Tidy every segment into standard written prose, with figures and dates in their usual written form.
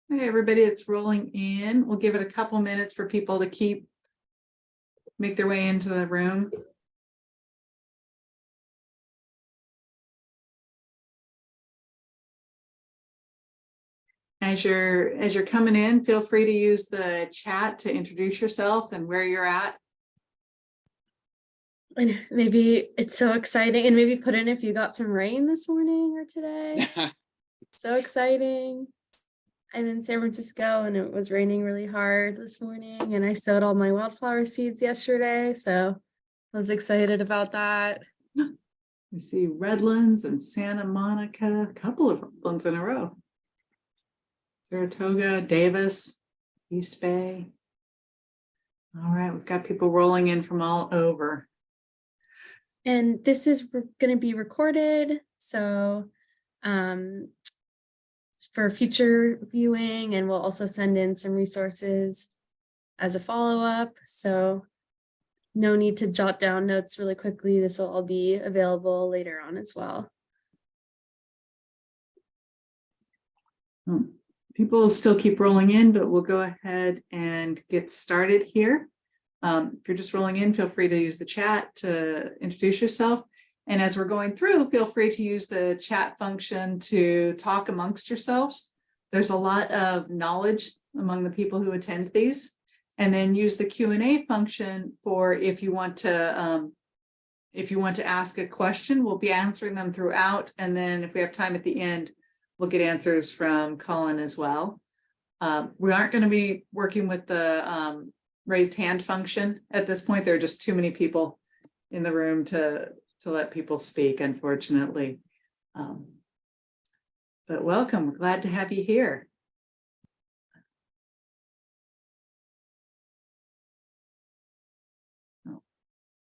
Hey, everybody, it's rolling in. We'll give it a couple minutes for people to make their way into the room. As you're coming in, feel free to use the chat to introduce yourself and where you're at. And maybe it's so exciting, and maybe put in if you got some rain this morning or today. So exciting. I'm in San Francisco and it was raining really hard this morning, and I sowed all my wildflower seeds yesterday, so I was excited about that. We see Redlands and Santa Monica, a couple of Redlands in a row. Saratoga, Davis, East Bay. All right, we've got people rolling in from all over. And this is going to be recorded, so for future viewing, and we'll also send in some resources as a follow-up. So no need to jot down notes really quickly. This will all be available later on as well. People still keep rolling in, but we'll go ahead and get started here. If you're just rolling in, feel free to use the chat to introduce yourself. And as we're going through, feel free to use the chat function to talk amongst yourselves. There's a lot of knowledge among the people who attend these. And then use the Q&A function for if you want to ask a question, we'll be answering them throughout. And then if we have time at the end, we'll get answers from Colin as well. We aren't going to be working with the raised hand function at this point. There are just too many people in the room to let people speak, unfortunately. But welcome, we're glad to have you here.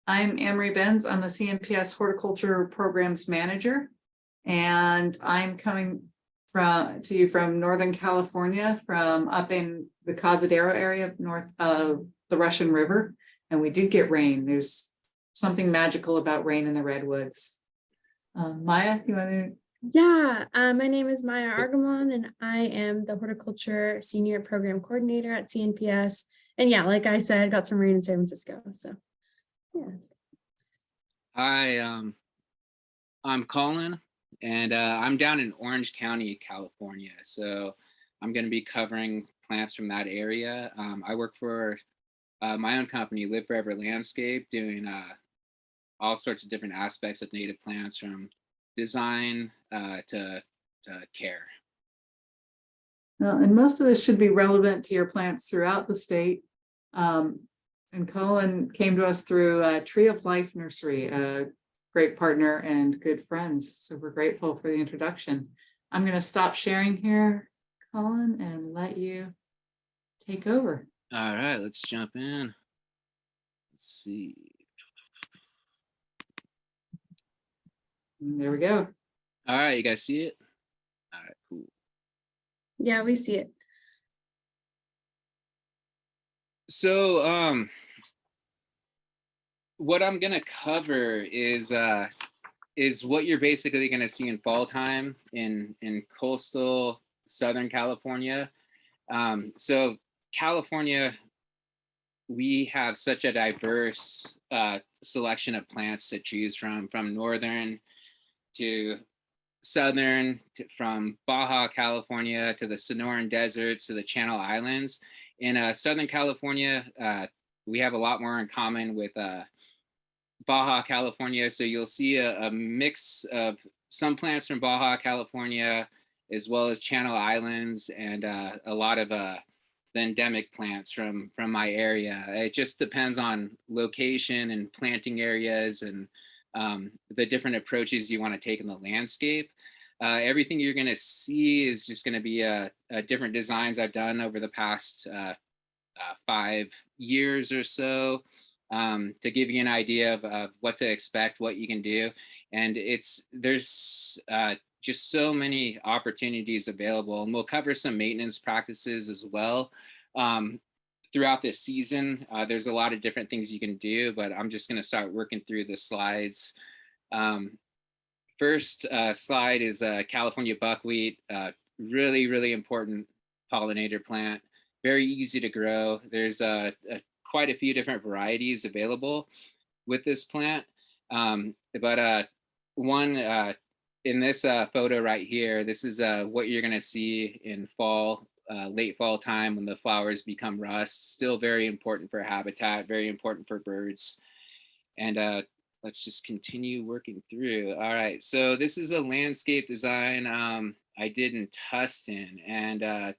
I'm Amory Benz. I'm the CNPS Horticulture Programs Manager, and I'm coming to you from Northern California, from up in the Cazadero area north of the Russian River. And we did get rain. There's something magical about rain in the redwoods. Maya, you want to? Yeah, my name is Maya Argamon, and I am the Horticulture Senior Program Coordinator at CNPS. And yeah, like I said, got some rain in San Francisco, so yeah. Hi, I'm Colin, and I'm down in Orange County, California. So I'm going to be covering plants from that area. I work for my own company, Live Forever Landscape, doing all sorts of different aspects of native plants, from design to care. Well, and most of this should be relevant to your plants throughout the state. And Colin came to us through Tree of Life Nursery, a great partner and good friends. So we're grateful for the introduction. I'm going to stop sharing here, Colin, and let you take over. All right, let's jump in. Let's see. And there we go. All right, you guys see it? All right, cool. Yeah, we see it. So what I'm gonna cover is what you're basically gonna see in fall time in coastal Southern California. So California, we have such a diverse selection of plants to choose from northern to southern, from Baja, California, to the Sonoran Deserts, to the Channel Islands. In Southern California, we have a lot more in common with Baja, California. So you'll see a mix of some plants from Baja, California, as well as Channel Islands, and a lot of the endemic plants from my area. It just depends on location and planting areas and the different approaches you want to take in the landscape. Everything you're going to see is just going to be different designs I've done over the past 5 years or so, to give you an idea of what to expect, what you can do. And there's just so many opportunities available, and we'll cover some maintenance practices as well. Throughout this season, there's a lot of different things you can do, but I'm just going to start working through the slides. First slide is California buckwheat, really, really important pollinator plant, very easy to grow. There's quite a few different varieties available with this plant. But one in this photo right here, this is what you're gonna see in fall, late fall time when the flowers become rust. Still very important for habitat, very important for birds. And let's just continue working through. All right, so this is a landscape design I did in Tustin, and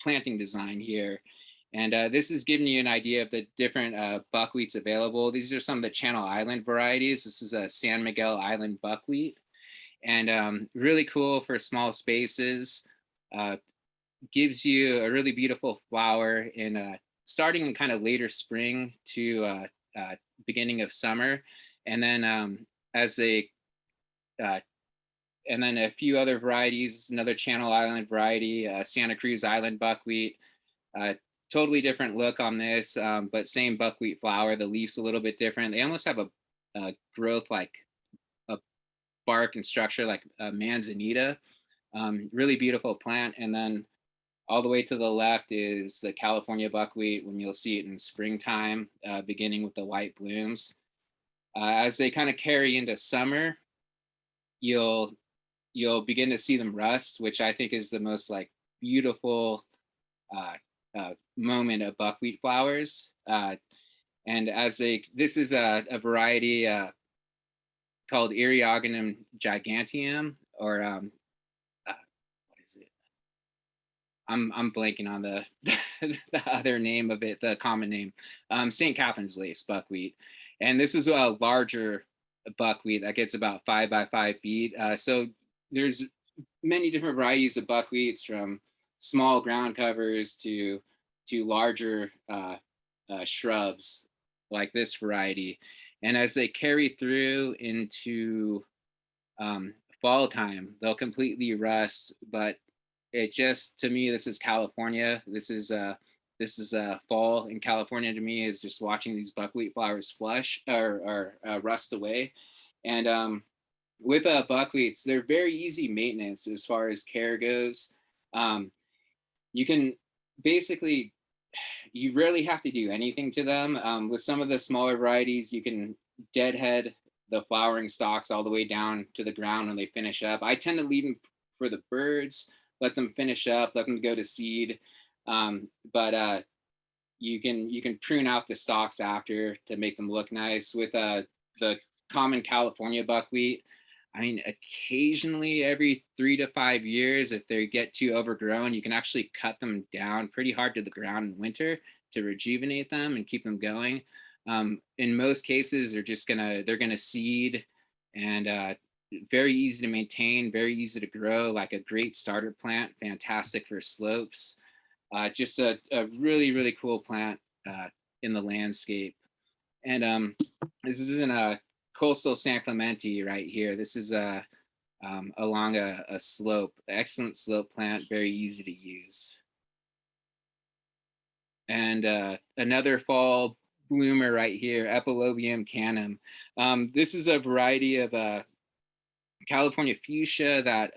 planting design here. And this is giving you an idea of the different buckwheats available. These are some of the Channel Island varieties. This is a San Miguel Island buckwheat, and really cool for small spaces. Gives you a really beautiful flower in starting in kind of later spring to beginning of summer, and then as they and then a few other varieties, another Channel Island variety, Santa Cruz Island buckwheat. Totally different look on this, but same buckwheat flower. The leaves a little bit different. They almost have a growth like a bark and structure like a Manzanita. Really beautiful plant. And then all the way to the left is the California buckwheat, when you'll see it in springtime, beginning with the white blooms. As they kind of carry into summer, you'll begin to see them rust, which I think is the most like beautiful moment of buckwheat flowers. And as this is a variety called Eriogonum giganteum, or what is it? I'm blanking on the the other name of it, the common name, St. Catherine's lace buckwheat. And this is a larger buckwheat that gets about 5 by 5 feet. So there's many different varieties of buckwheats, from small ground covers to larger shrubs like this variety. And as they carry through into fall time, they'll completely rust. But it just, to me, this is California. This is fall in California to me, is just watching these buckwheat flowers flush or rust away. And with buckwheats, they're very easy maintenance as far as care goes. You can basically, you rarely have to do anything to them. With some of the smaller varieties, you can deadhead the flowering stalks all the way down to the ground when they finish up. I tend to leave them for the birds, let them finish up, let them go to seed. But you can prune out the stalks after to make them look nice. With the common California buckwheat, I mean, occasionally every 3 to 5 years, if they get too overgrown, you can actually cut them down pretty hard to the ground in winter to rejuvenate them and keep them going. In most cases, they're gonna seed, and very easy to maintain, very easy to grow, like a great starter plant, fantastic for slopes. Just a really, really cool plant in the landscape. And this is in a coastal San Clemente right here. This is along a slope, excellent slope plant, very easy to use. And another fall bloomer right here, Epilobium canum. This is a variety of California fuchsia that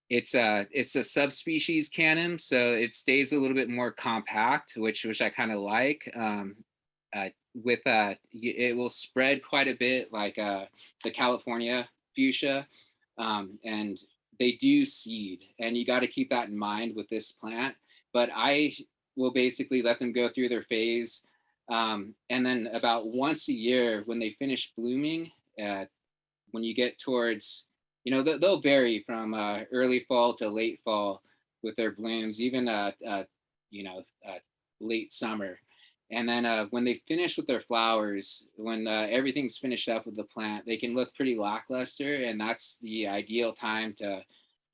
it's a subspecies canum, so it stays a little bit more compact, which I kind of like. It will spread quite a bit like the California fuchsia, and they do seed, and you got to keep that in mind with this plant. But I will basically let them go through their phase, and then about once a year when they finish blooming, when you get towards, they'll vary from early fall to late fall with their blooms, even late summer. And then when they finish with their flowers, when everything's finished up with the plant, they can look pretty lackluster, and that's the ideal time to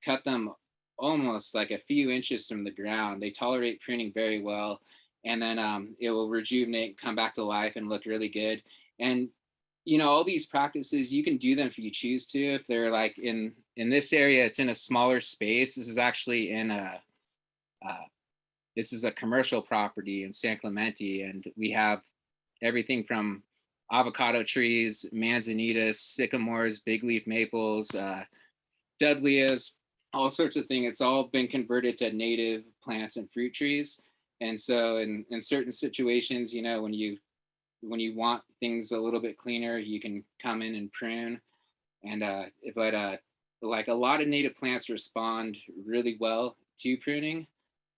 cut them almost like a few inches from the ground. They tolerate pruning very well, and then it will rejuvenate, come back to life, and look really good. And all these practices, you can do them if you choose to. If they're like in this area, it's in a smaller space. This is actually in this is a commercial property in San Clemente, and we have everything from avocado trees, manzanitas, sycamores, big leaf maples, dudleas, all sorts of things. It's all been converted to native plants and fruit trees. And so in certain situations, you know, when you want things a little bit cleaner, you can come in and prune. And like a lot of native plants respond really well to pruning.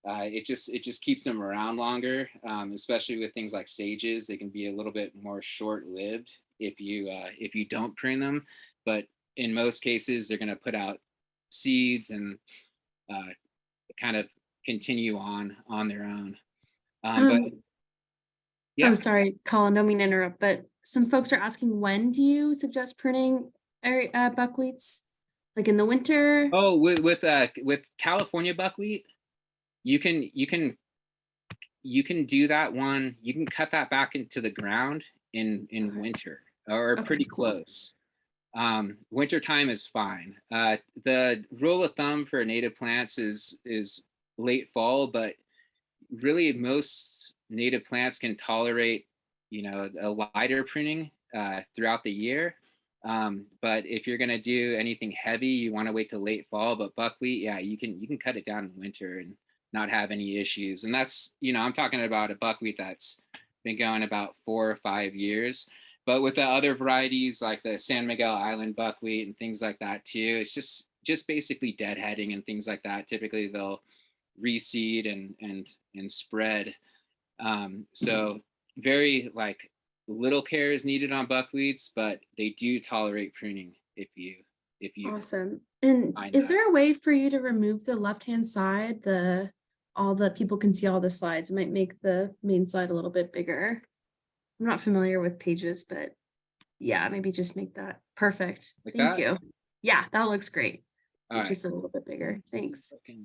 It just keeps them around longer, especially with things like sages. They can be a little bit more short-lived if you don't prune them. But in most cases, they're going to put out seeds and kind of continue on their own. But yeah. Oh, sorry, Colin, don't mean to interrupt, but some folks are asking, when do you suggest pruning buckwheats? Like in the winter? Oh, with California buckwheat, you can do that one. You can cut that back into the ground in winter, or Okay, pretty cool. close. Winter time is fine. The rule of thumb for native plants is late fall, but really most native plants can tolerate, you know, a lighter pruning throughout the year. But if you're going to do anything heavy, you want to wait till late fall. But buckwheat, yeah, you can cut it down in winter and not have any issues. And that's, you know, I'm talking about a buckwheat that's been going about 4 or 5 years. But with the other varieties like the San Miguel Island buckwheat and things like that too, it's just basically deadheading and things like that. Typically they'll reseed and spread. So very like little care is needed on buckwheats, but they do tolerate pruning if you Awesome. And find is that. there a way for you to remove the left-hand side, all the people can see all the slides? It might make the main slide a little bit bigger. I'm not familiar with Pages, but yeah, maybe just make that perfect. Like Thank that? you. Yeah, that looks great. All right. Just a little bit bigger. Thanks. Okay.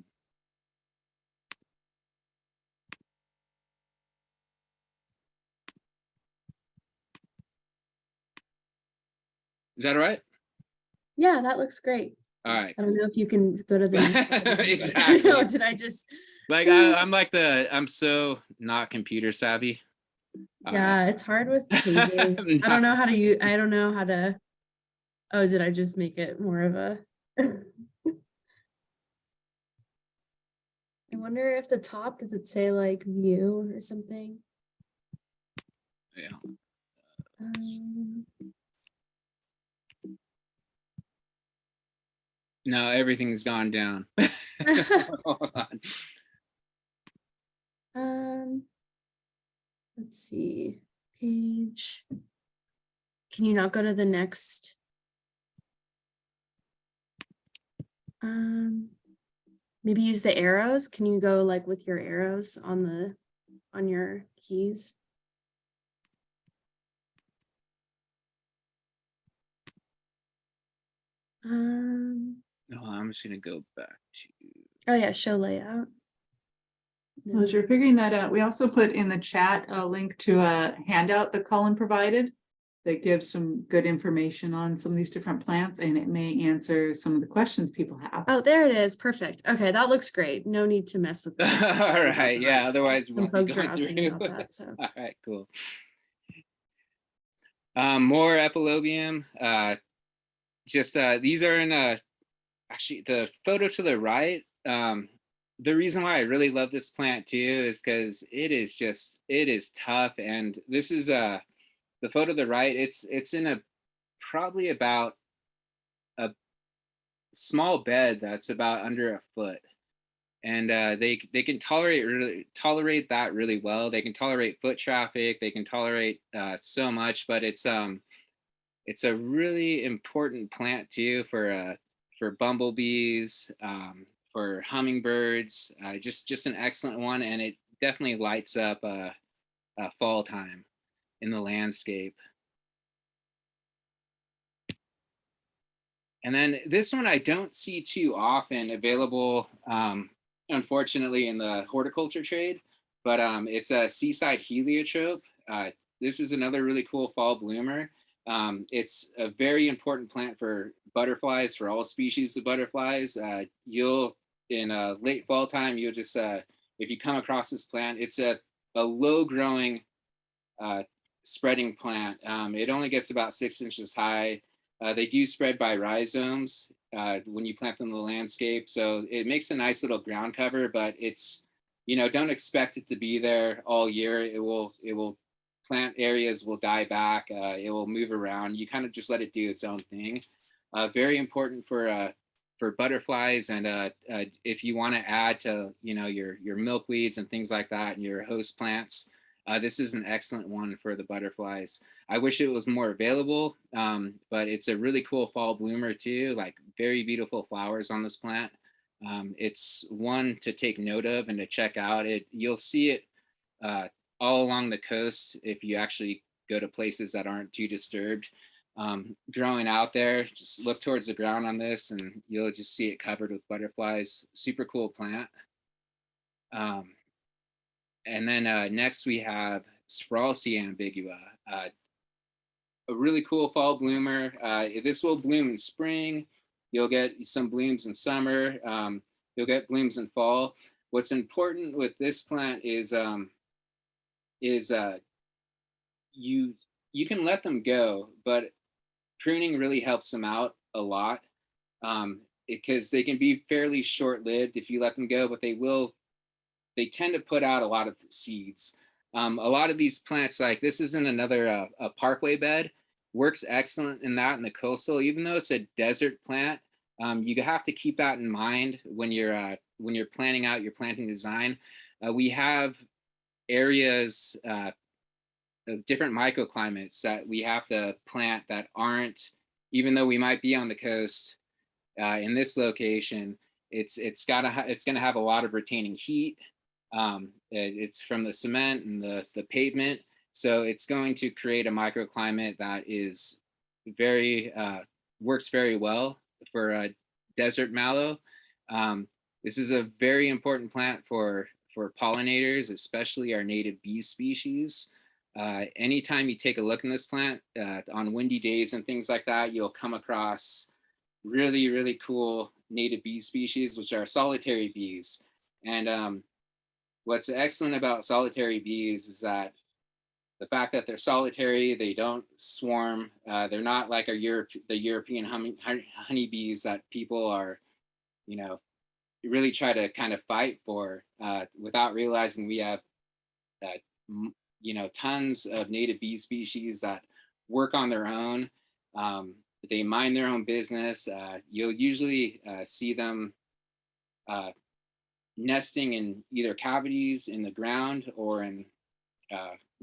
Is that all right? Yeah, that looks great. All right. I don't know if you can go to the next slide. Exactly. No, did I just Like I'm so not computer savvy. Yeah, it's hard with Pages. I don't know how to use, I don't know how to. Oh, did I just make it more of a I wonder if the top, does it say like view or something? Yeah. No, everything's gone down. Hold on. Let's see, page. Can you not go to the next? Maybe use the arrows. Can you go like with your arrows on your keys? No, I'm just gonna go back to. Oh yeah, show layout. Well, as you're figuring that out, we also put in the chat a link to a handout that Colin provided that gives some good information on some of these different plants, and it may answer some of the questions people have. Oh, there it is. Perfect. Okay, that looks great. No need to mess with that. All right, yeah. Otherwise, Some folks are asking about that. So all right, cool. More epilobium. These are in actually the photo to the right. The reason why I really love this plant too is because it is tough. And this is the photo to the right. It's in probably about a small bed that's about under a foot. And they can tolerate that really well. They can tolerate foot traffic. They can tolerate so much, but it's a really important plant too for bumblebees, for hummingbirds. Just an excellent one, and it definitely lights up fall time in the landscape. And then this one I don't see too often available, unfortunately, in the horticulture trade, but it's a Seaside heliotrope. This is another really cool fall bloomer. It's a very important plant for butterflies, for all species of butterflies. You'll, in late fall time, you'll just, if you come across this plant, it's a low growing spreading plant. It only gets about 6 inches high. They do spread by rhizomes. when you plant them in the landscape. So it makes a nice little ground cover, but it's, don't expect it to be there all year. It will plant areas will die back. It will move around. You kind of just let it do its own thing. Very important for butterflies, and if you want to add to your milkweeds and things like that and your host plants, this is an excellent one for the butterflies. I wish it was more available, but it's a really cool fall bloomer too, like very beautiful flowers on this plant. It's one to take note of and to check out. You'll see it all along the coast if you actually go to places that aren't too disturbed. Growing out there, just look towards the ground on this and you'll just see it covered with butterflies. Super cool plant. And then next we have Sprawlsea ambigua, a really cool fall bloomer. This will bloom in spring. You'll get some blooms in summer. You'll get blooms in fall. What's important with this plant is you can let them go, but pruning really helps them out a lot, because they can be fairly short-lived if you let them go, but they tend to put out a lot of seeds. A lot of these plants, like this is in another a parkway bed, works excellent in that in the coastal. Even though it's a desert plant, you have to keep that in mind when you're planning out your planting design. We have areas of different microclimates that we have to plant that aren't, even though we might be on the coast in this location, it's going to have a lot of retaining heat. It's from the cement and the pavement. So it's going to create a microclimate that is works very well for a desert mallow. This is a very important plant for pollinators, especially our native bee species. Anytime you take a look in this plant on windy days and things like that, you'll come across really, really cool native bee species, which are solitary bees. And what's excellent about solitary bees is that the fact that they're solitary, they don't swarm. They're not like the European honeybees that people are, really try to kind of fight for without realizing we have tons of native bee species that work on their own. They mind their own business. You'll usually see them nesting in either cavities in the ground or in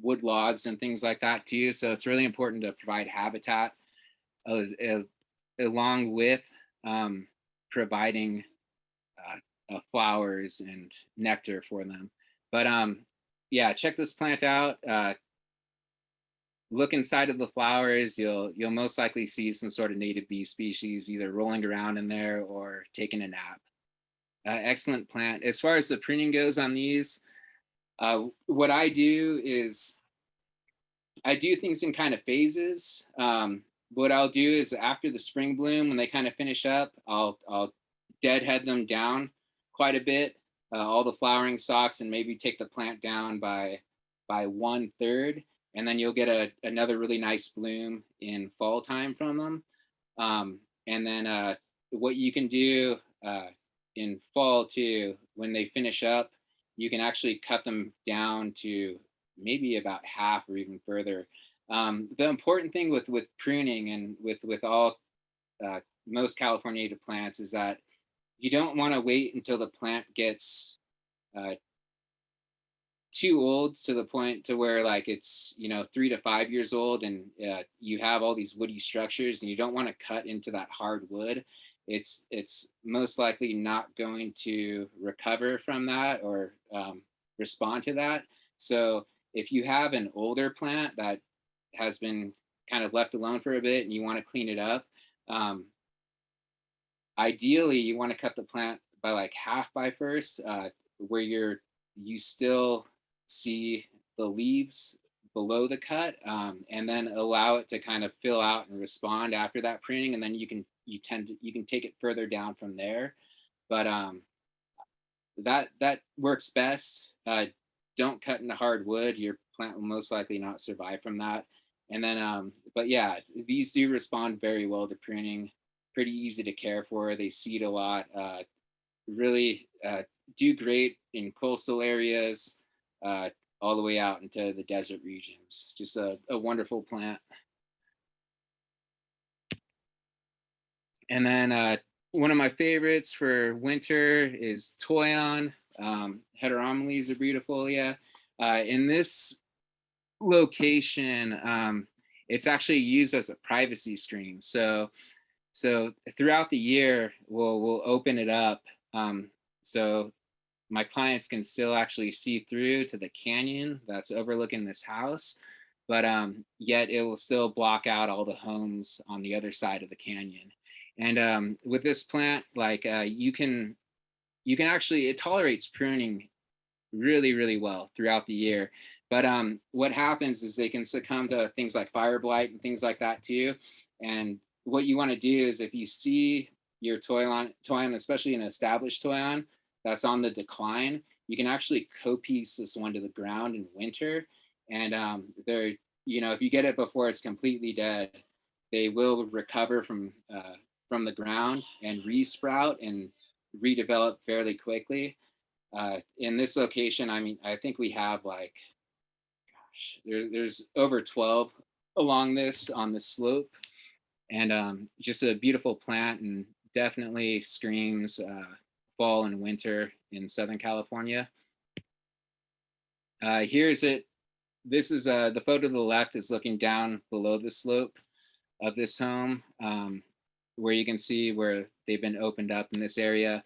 wood logs and things like that too. So it's really important to provide habitat along with providing flowers and nectar for them. But yeah, check this plant out. Look inside of the flowers. You'll most likely see some sort of native bee species either rolling around in there or taking a nap. Excellent plant. As far as the pruning goes on these, what I do is I do things in kind of phases. What I'll do is after the spring bloom, when they kind of finish up, I'll deadhead them down quite a bit, all the flowering stalks, and maybe take the plant down by 1/3, and then you'll get another really nice bloom in fall time from them. And then what you can do in fall too, when they finish up, you can actually cut them down to maybe about half or even further. The important thing with pruning and with all most California native plants is that you don't want to wait until the plant gets too old to the point to where like it's 3 to 5 years old and you have all these woody structures and you don't want to cut into that hard wood. It's most likely not going to recover from that or respond to that. So if you have an older plant that has been kind of left alone for a bit and you want to clean it up, ideally you want to cut the plant by like half by first, where you still see the leaves below the cut, and then allow it to kind of fill out and respond after that pruning, and then you can take it further down from there. But that works best. Don't cut into hard wood. Your plant will most likely not survive from that. And then but yeah, these do respond very well to pruning. pretty easy to care for. They seed a lot, really do great in coastal areas, all the way out into the desert regions. Just a wonderful plant. And then one of my favorites for winter is Toyon. Heteromeles abreudifolia. In this location, it's actually used as a privacy screen. So throughout the year, we'll open it up, so my clients can still actually see through to the canyon that's overlooking this house, but yet it will still block out all the homes on the other side of the canyon. And with this plant, like you can actually, it tolerates pruning really, really well throughout the year. But what happens is they can succumb to things like fire blight and things like that too. And what you want to do is, if you see your Toyon, especially an established Toyon that's on the decline, you can actually co-piece this one to the ground in winter. And they're, if you get it before it's completely dead, they will recover from the ground and resprout and redevelop fairly quickly. In this location, I mean, I think we have like, gosh, there's over 12 along this on the slope, and just a beautiful plant, and definitely screams fall and winter in Southern California. Here's it. This is the photo to the left is looking down below the slope of this home, where you can see where they've been opened up in this area.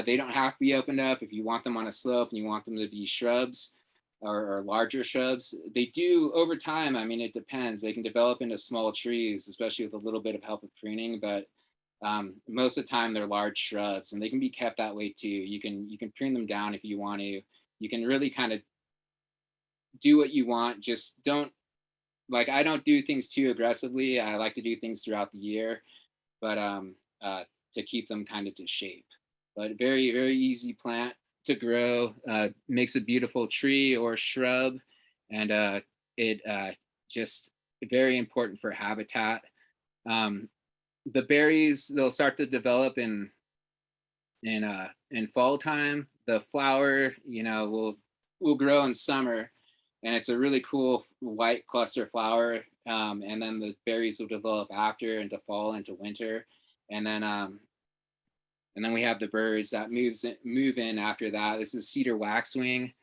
They don't have to be opened up. If you want them on a slope and you want them to be shrubs or larger shrubs, they do over time. I mean, it depends. They can develop into small trees, especially with a little bit of help with pruning, but most of the time they're large shrubs, and they can be kept that way too. You can prune them down if you want to. You can really kind of do what you want. Just don't, like, I don't do things too aggressively. I like to do things throughout the year, but to keep them kind of to shape. But very, very easy plant to grow, makes a beautiful tree or shrub, and it just very important for habitat. The berries, they'll start to develop in fall time. The flower, will grow in summer, and it's a really cool white cluster flower. And then the berries will develop after into fall, into winter, and then we have the birds that move in after that. This is cedar waxwing,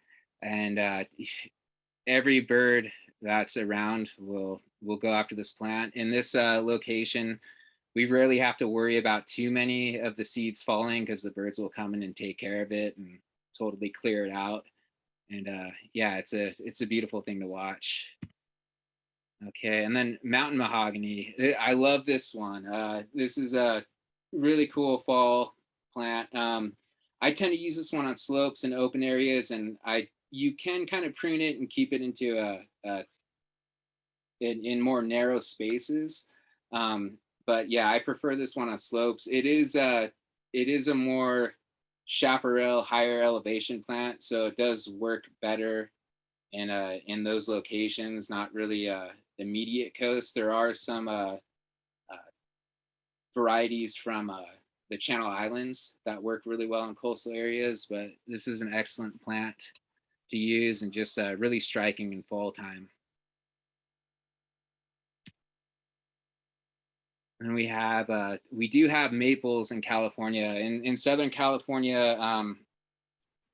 and every bird that's around will go after this plant. In this location, we rarely have to worry about too many of the seeds falling, because the birds will come in and take care of it and totally clear it out. And yeah, it's a beautiful thing to watch. Okay, and then mountain mahogany. I love this one. This is a really cool fall plant. I tend to use this one on slopes and open areas, and you can kind of prune it and keep it into in more narrow spaces. But yeah, I prefer this one on slopes. It is a more chaparral, higher elevation plant, so it does work better in those locations. Not really immediate coast. There are some varieties from the Channel Islands that work really well in coastal areas, but this is an excellent plant to use, and just really striking in fall time. And we do have maples in California. In Southern California,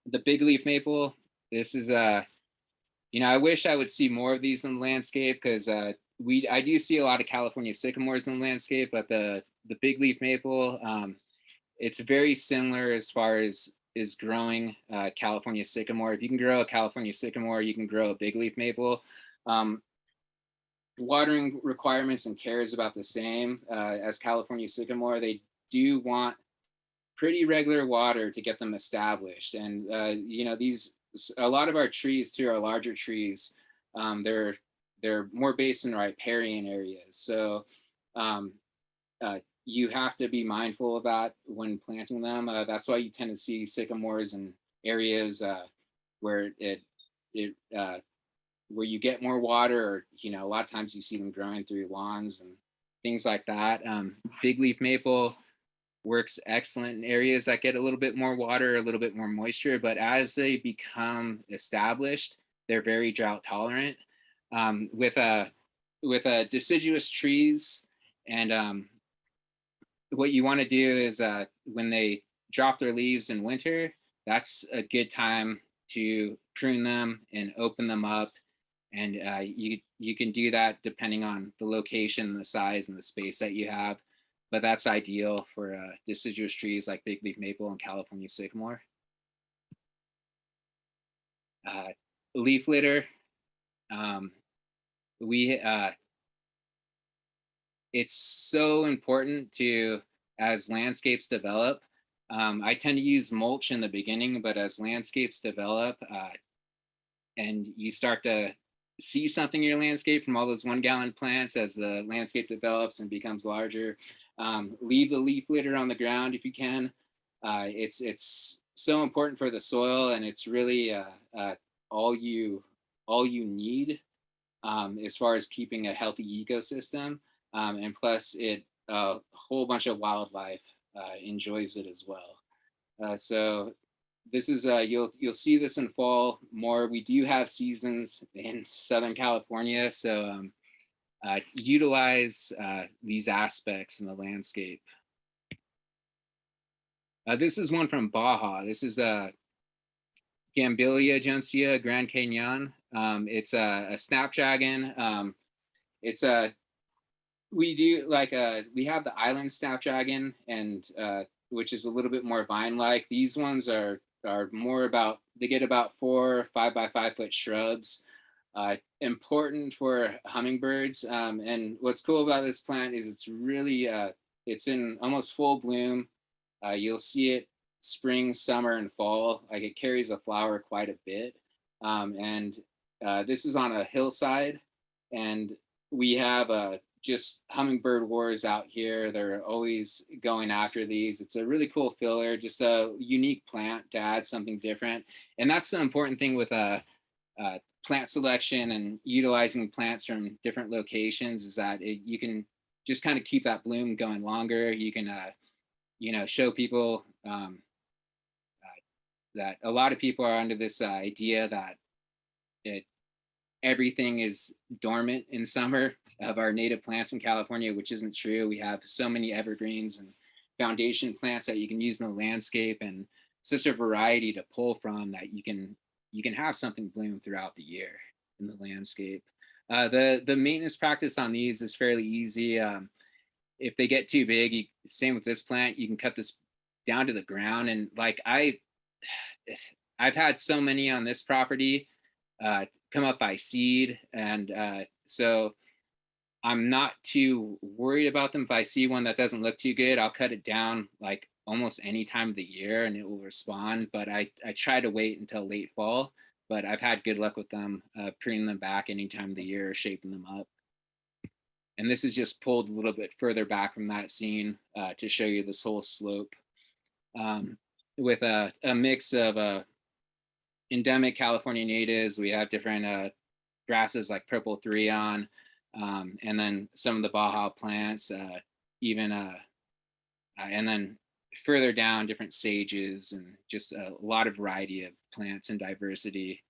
the big leaf maple, this is I wish I would see more of these in the landscape, because I do see a lot of California sycamores in the landscape, but the big leaf maple, it's very similar as far as growing California sycamore. If you can grow a California sycamore, you can grow a big leaf maple. Watering requirements and care is about the same as California sycamore. They do want pretty regular water to get them established. And a lot of our trees too are larger trees. They're more based in riparian areas. So you have to be mindful of that when planting them. That's why you tend to see sycamores in areas where where you get more water, or a lot of times you see them growing through lawns and things like that. Big leaf maple works excellent in areas that get a little bit more water, a little bit more moisture, but as they become established, they're very drought tolerant. With deciduous trees, and what you want to do is when they drop their leaves in winter, that's a good time to prune them and open them up. And you can do that depending on the location, the size, and the space that you have. But that's ideal for deciduous trees like big leaf maple and California sycamore. Leaf litter. It's so important to, as landscapes develop. I tend to use mulch in the beginning, but as landscapes develop and you start to see something in your landscape from all those 1 gallon plants, as the landscape develops and becomes larger, leave the leaf litter on the ground if you can. It's so important for the soil, and it's really all you need as far as keeping a healthy ecosystem. And plus, a whole bunch of wildlife enjoys it as well. So this is you'll see this in fall more. We do have seasons in Southern California, so utilize these aspects in the landscape. This is one from Baja. This is Gambilia jonestea Grand Canyon. It's a Snapdragon. It's a we have the island Snapdragon, and which is a little bit more vine-like. These ones are more about, they get about 4 5 by 5 foot shrubs. Important for hummingbirds. And what's cool about this plant is it's really it's in almost full bloom. You'll see it spring, summer, and fall. Like, it carries a flower quite a bit. And this is on a hillside, and we have just hummingbird wars out here. They're always going after these. It's a really cool filler, just a unique plant to add something different. And that's the important thing with plant selection and utilizing plants from different locations, is that you can just kind of keep that bloom going longer. You can, show people that a lot of people are under this idea that everything is dormant in summer of our native plants in California, which isn't true. We have so many evergreens and foundation plants that you can use in the landscape, and such a variety to pull from that you can have something bloom throughout the year in the landscape. The maintenance practice on these is fairly easy. If they get too big, same with this plant, you can cut this down to the ground. And like I've had so many on this property come up by seed, and so I'm not too worried about them. If I see one that doesn't look too good, I'll cut it down like almost any time of the year and it will respond. But I try to wait until late fall, but I've had good luck with them, pruning them back any time of the year or shaping them up. And this is just pulled a little bit further back from that scene to show you this whole slope with a mix of endemic California natives. We have different grasses like purple threon, and then some of the Baja plants, and then further down, different sages, and just a lot of variety of plants and diversity.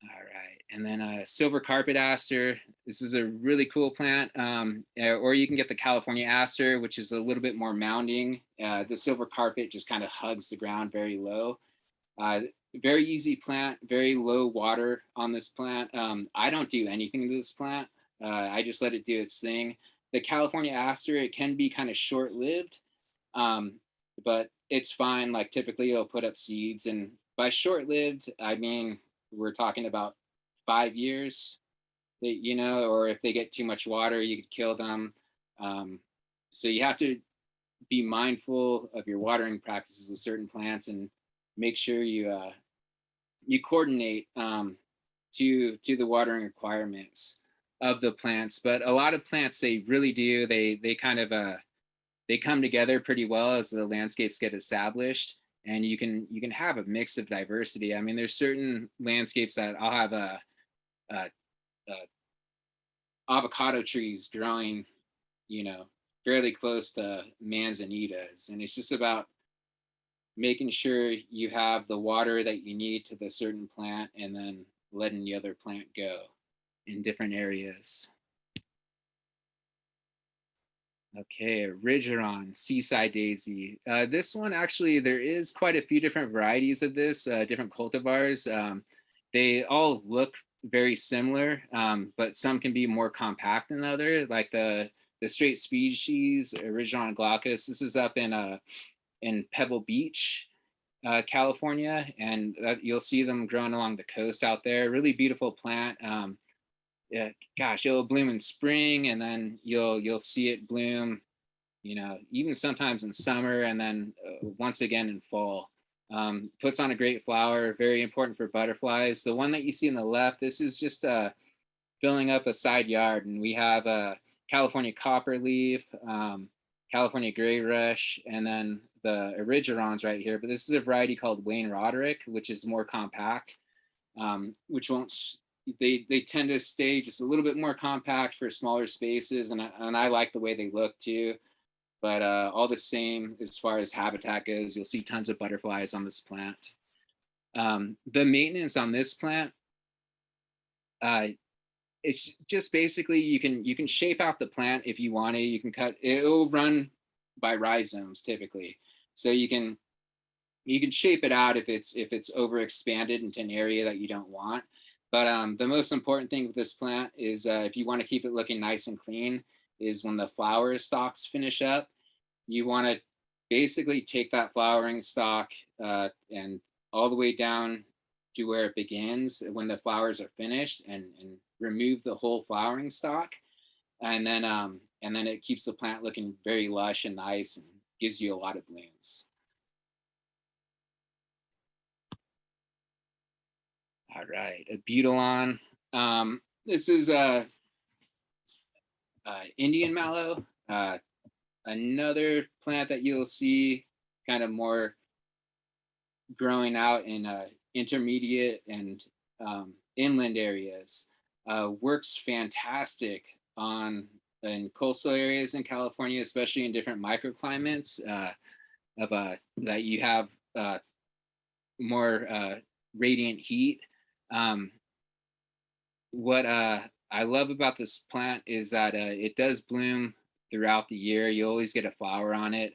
All right, and then silver carpet aster. This is a really cool plant, or you can get the California aster, which is a little bit more mounding. The silver carpet just kind of hugs the ground very low. Very easy plant, very low water on this plant. I don't do anything to this plant. I just let it do its thing. The California aster, it can be kind of short-lived, but it's fine. Like, typically it'll put up seeds, and by short-lived, I mean, we're talking about 5 years, or if they get too much water, you could kill them. So you have to be mindful of your watering practices with certain plants, and make sure you coordinate to the watering requirements of the plants. But a lot of plants, they really do, they kind of they come together pretty well as the landscapes get established, and you can have a mix of diversity. I mean, there's certain landscapes that I'll have avocado trees growing, you know, fairly close to manzanitas. And it's just about making sure you have the water that you need to the certain plant and then letting the other plant go in different areas. Okay, Ridgeron, Seaside Daisy. This one, actually, there is quite a few different varieties of this, different cultivars. They all look very similar, but some can be more compact than the other, like the straight species, Ridgeron glaucus. This is up in Pebble Beach, California, and you'll see them growing along the coast out there. Really beautiful plant. Yeah, gosh, it'll bloom in spring, and then you'll see it bloom, you know, even sometimes in summer, and then once again in fall. Puts on a great flower, very important for butterflies. The one that you see on the left, this is just filling up a side yard, and we have a California copperleaf, California gray rush, and then the origerons right here. But this is a variety called Wayne Roderick, which is more compact, which won't. They tend to stay just a little bit more compact for smaller spaces, and I like the way they look too. But all the same, as far as habitat goes, you'll see tons of butterflies on this plant. The maintenance on this plant, it's just basically you can shape out the plant if you want to. You can cut. It will run by rhizomes typically, so you can shape it out if it's overexpanded into an area that you don't want. But the most important thing with this plant is if you want to keep it looking nice and clean, is when the flower stalks finish up, you want to basically take that flowering stalk and all the way down to where it begins when the flowers are finished, and remove the whole flowering stalk, and then it keeps the plant looking very lush and nice and gives you a lot of blooms. All right, a Butalon. This is a Indian mallow, another plant that you'll see kind of more growing out in intermediate and inland areas. Works fantastic in coastal areas in California, especially in different microclimates that you have more radiant heat. What I love about this plant is that it does bloom throughout the year. You always get a flower on it.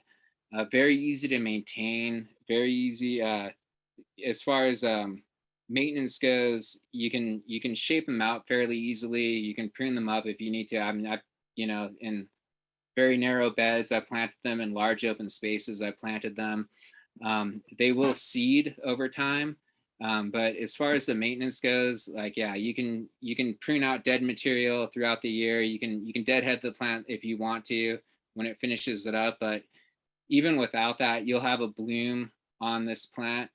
Very easy to maintain, very easy as far as maintenance goes. You can shape them out fairly easily. You can prune them up if you need to. I mean, in very narrow beds, I planted them. In large open spaces, I planted them. They will seed over time. But as far as the maintenance goes, like, yeah, you can prune out dead material throughout the year. You can deadhead the plant if you want to when it finishes it up. But even without that, you'll have a bloom on this plant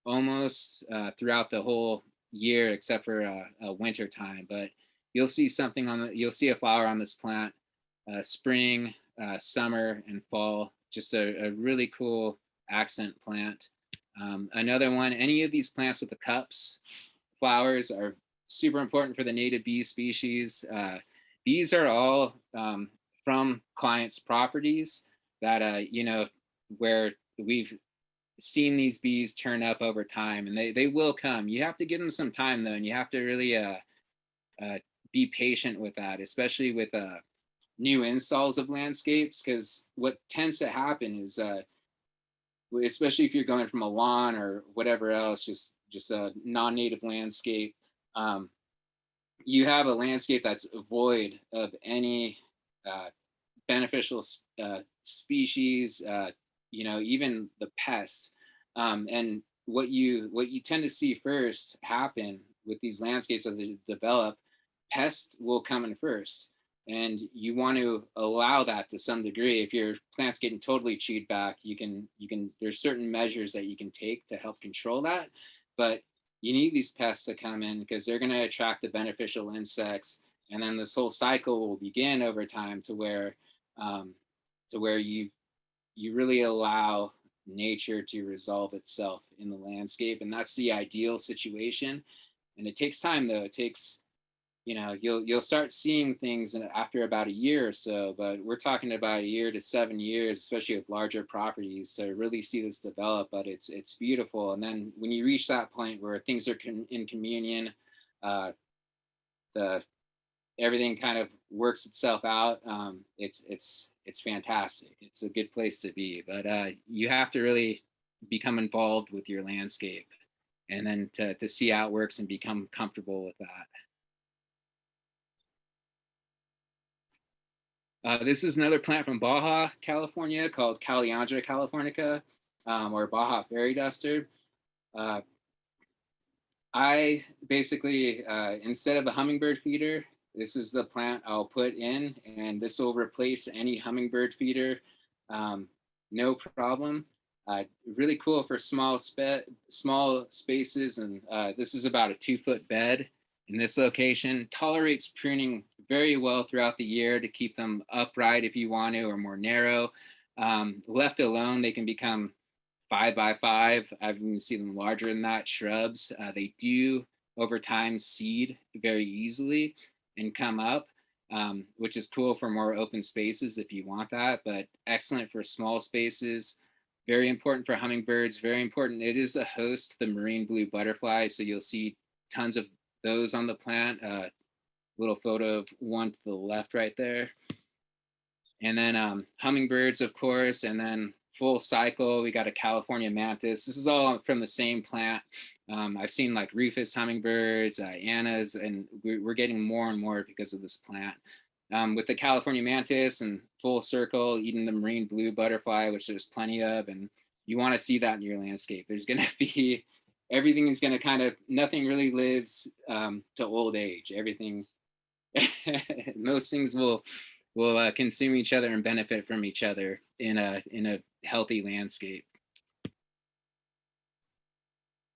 almost throughout the whole year, except for a winter time. But you'll see you'll see a flower on this plant spring, summer, and fall. Just a really cool accent plant. Another one, any of these plants with the cups flowers are super important for the native bee species. Bees are all from clients' properties that, where we've seen these bees turn up over time, and they will come. You have to give them some time though, and you have to really be patient with that, especially with new installs of landscapes, because what tends to happen is especially if you're going from a lawn or whatever else, just a non-native landscape, you have a landscape that's void of any beneficial species, even the pests. And what you tend to see first happen with these landscapes as they develop, pests will come in first. And you want to allow that to some degree. If your plant's getting totally chewed back, there's certain measures that you can take to help control that. But you need these pests to come in because they're going to attract the beneficial insects, and then this whole cycle will begin over time to where you really allow nature to resolve itself in the landscape, and that's the ideal situation. And it takes time though. It takes you know, you'll start seeing things after about a year or so, but we're talking about a year to 7 years, especially with larger properties, to really see this develop. But it's beautiful. And then when you reach that point where things are in communion, the everything kind of works itself out. It's fantastic. It's a good place to be, but you have to really become involved with your landscape, and then to see how it works and become comfortable with that. This is another plant from Baja, California, called Calliandra californica, or Baja fairy duster. I basically, instead of a hummingbird feeder, this is the plant I'll put in, and this will replace any hummingbird feeder, no problem. Really cool for small spaces, and this is about a 2-foot bed in this location. Tolerates pruning very well throughout the year to keep them upright if you want to, or more narrow. Left alone, they can become 5 by 5. I've even seen them larger than that, shrubs. They do over time seed very easily and come up, which is cool for more open spaces if you want that, but excellent for small spaces. Very important for hummingbirds, very important. It is the host, the marine blue butterfly, so you'll see tons of those on the plant. Little photo of one to the left right there. And then hummingbirds, of course, and then full cycle, we got a California mantis. This is all from the same plant. I've seen like rufous hummingbirds, Annas, and we're getting more and more because of this plant. With the California mantis and full circle, eating the marine blue butterfly, which there's plenty of, and you want to see that in your landscape. There's going to be, everything is going to kind of, nothing really lives to old age. Everything, most things will consume each other and benefit from each other in a healthy landscape.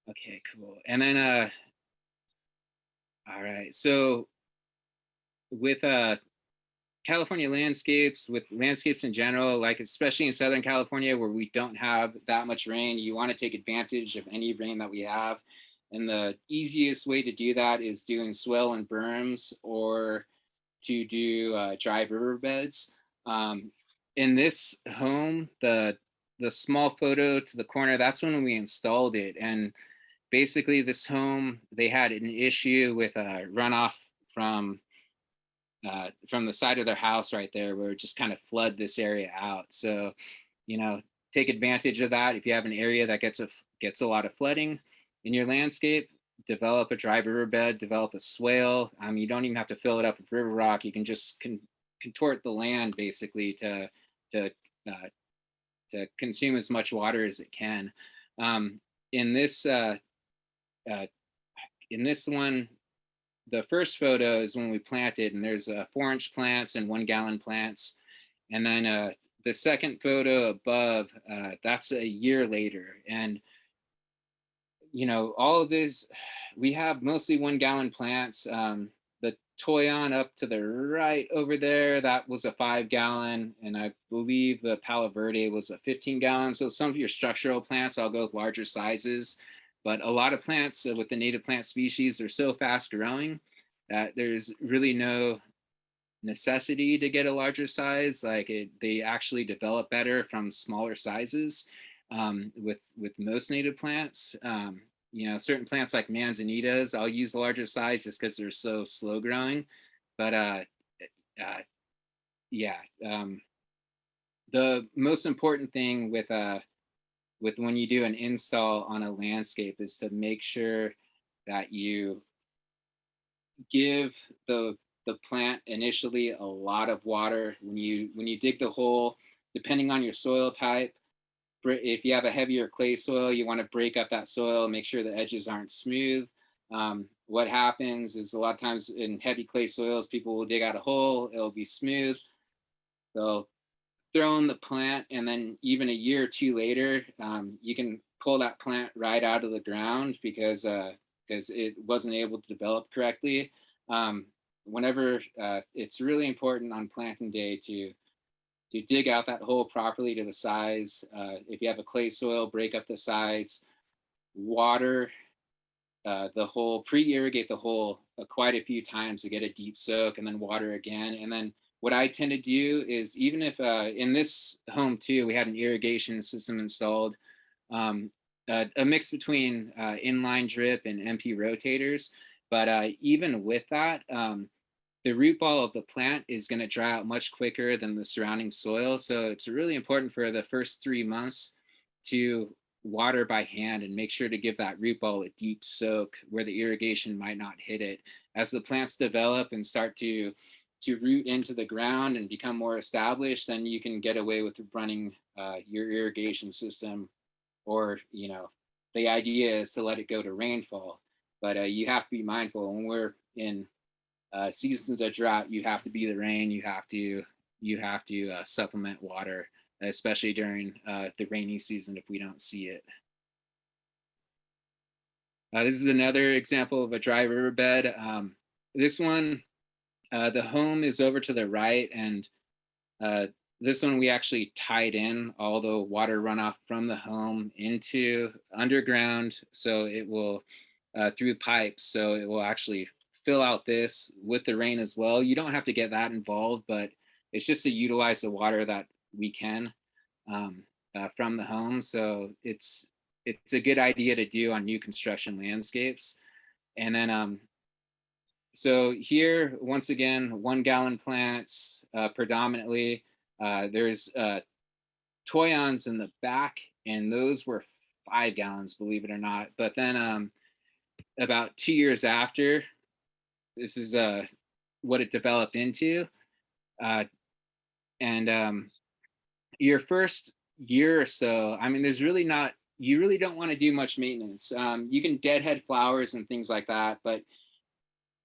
Okay, cool. And then all right, so with California landscapes, with landscapes in general, like especially in Southern California where we don't have that much rain, you want to take advantage of any rain that we have. And the easiest way to do that is doing swale and berms, or to do dry riverbeds. In this home, the small photo to the corner, that's when we installed it. And basically this home, they had an issue with runoff from the side of their house right there, where it just kind of flood this area out. So, you know, take advantage of that. If you have an area that gets a lot of flooding in your landscape, develop a dry riverbed, develop a swale. You don't even have to fill it up with river rock. You can just contort the land basically to consume as much water as it can. In this one, the first photo is when we planted, and there's 4-inch plants and 1-gallon plants. And then the second photo above, that's a year later. And you know, all of this, we have mostly 1-gallon plants. The Toyon up to the right over there, that was a 5-gallon, and I believe the Palo Verde was a 15-gallon. So some of your structural plants, I'll go with larger sizes, but a lot of plants with the native plant species, they're so fast growing that there's really no necessity to get a larger size. Like they actually develop better from smaller sizes. With most native plants. You know, certain plants like Manzanitas, I'll use a larger size just because they're so slow growing. But yeah, the most important thing with when you do an install on a landscape is to make sure that you give the plant initially a lot of water. When you dig the hole, depending on your soil type, if you have a heavier clay soil, you want to break up that soil, make sure the edges aren't smooth. What happens is a lot of times in heavy clay soils, people will dig out a hole, it'll be smooth. They'll throw in the plant, and then even a year or two later, you can pull that plant right out of the ground because it wasn't able to develop correctly. Whenever it's really important on planting day to dig out that hole properly to the size. If you have a clay soil, break up the sides, water the hole, pre-irrigate the hole quite a few times to get a deep soak, and then water again. And then what I tend to do is, even if in this home too, we had an irrigation system installed, a mix between inline drip and MP rotators. But even with that, the root ball of the plant is going to dry out much quicker than the surrounding soil. So it's really important for the first 3 months to water by hand and make sure to give that root ball a deep soak where the irrigation might not hit it. As the plants develop and start to root into the ground and become more established, then you can get away with running your irrigation system, or, you know, the idea is to let it go to rainfall. But you have to be mindful when we're in seasons of drought. You have to be the rain. You have to supplement water, especially during the rainy season if we don't see it. This is another example of a dry riverbed. This one, the home is over to the right, and this one we actually tied in all the water runoff from the home into underground, so it will through pipes, so it will actually fill out this with the rain as well. You don't have to get that involved, but it's just to utilize the water that we can from the home. So it's a good idea to do on new construction landscapes. And then so here, once again, 1 gallon plants predominantly. There's Toyons in the back, and those were 5 gallons, believe it or not. But then about 2 years after, this is what it developed into. And your first year or so, I mean, there's really not, you really don't want to do much maintenance. You can deadhead flowers and things like that, but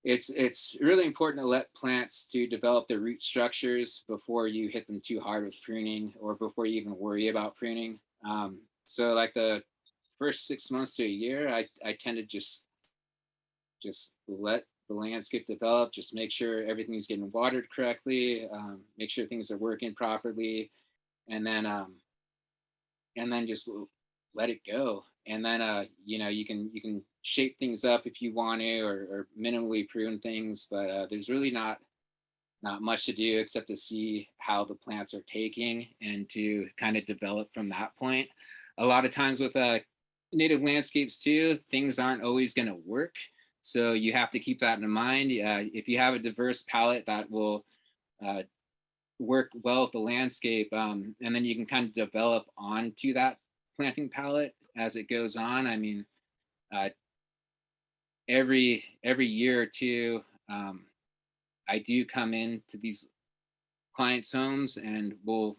it's really important to let plants to develop their root structures before you hit them too hard with pruning, or before you even worry about pruning. So like the first 6 months to a year, I tend to just let the landscape develop, just make sure everything's getting watered correctly, make sure things are working properly, and then just let it go. And then you know, you can shape things up if you want to, or minimally prune things, but there's really not much to do except to see how the plants are taking and to kind of develop from that point. A lot of times with native landscapes too, things aren't always going to work, so you have to keep that in mind. If you have a diverse palette that will work well with the landscape, and then you can kind of develop onto that planting palette as it goes on. I mean, every year or two, I do come into these clients' homes, and we'll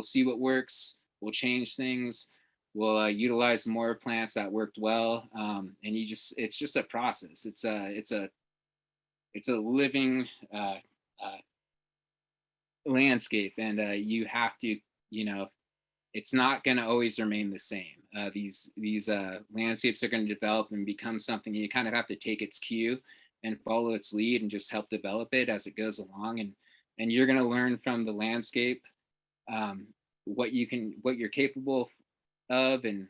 see what works. We'll change things. We'll utilize more plants that worked well, and it's just a process. It's a living landscape, and you have to, you know, it's not going to always remain the same. These landscapes are going to develop and become something. You kind of have to take its cue and follow its lead, and just help develop it as it goes along. And you're going to learn from the landscape what you're capable of, and